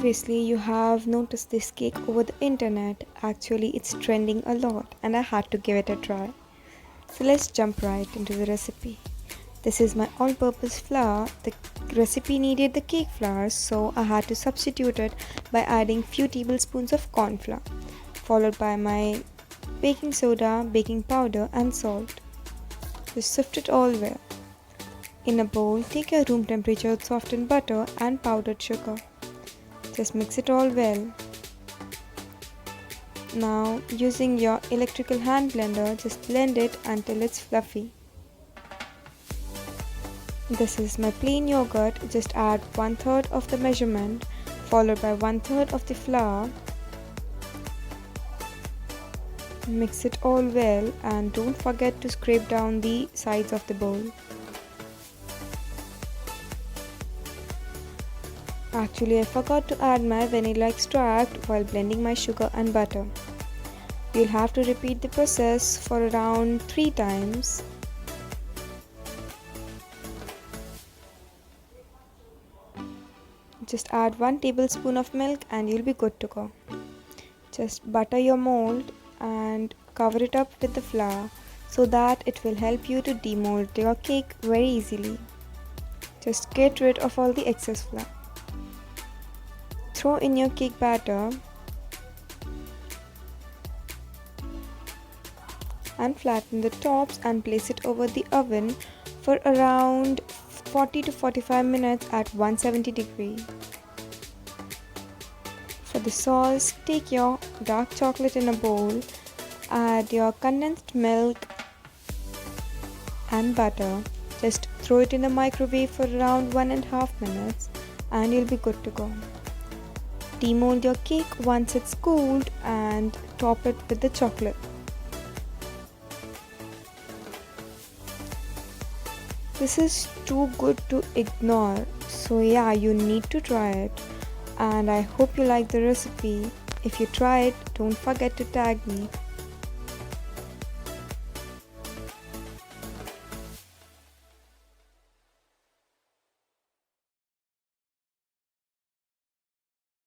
Obviously, you have noticed this cake over the internet. Actually, it's trending a lot and I had to give it a try. So let's jump right into the recipe. This is my all-purpose flour. The recipe needed the cake flour, so I had to substitute it by adding few tablespoons of corn flour, followed by my baking soda, baking powder and salt. Just sift it all well. In a bowl, take your room temperature softened butter and powdered sugar. Just mix it all well. Now, using your electrical hand blender, just blend it until it's fluffy. This is my plain yogurt. Just add 1/3 of the measurement, followed by 1/3 of the flour. Mix it all well and don't forget to scrape down the sides of the bowl. Actually, I forgot to add my vanilla extract while blending my sugar and butter. You'll have to repeat the process for around 3 times. Just add 1 tablespoon of milk and you'll be good to go. Just butter your mold and cover it up with the flour so that it will help you to demold your cake very easily. Just get rid of all the excess flour. Throw in your cake batter and flatten the tops and place it over the oven for around 40 to 45 minutes at 170 degrees. For the sauce, take your dark chocolate in a bowl, add your condensed milk and butter. Just throw it in the microwave for around 1.5 minutes and you'll be good to go. Demold your cake once it's cooled and top it with the chocolate. This is too good to ignore, so yeah, you need to try it. And I hope you like the recipe. If you try it, don't forget to tag me.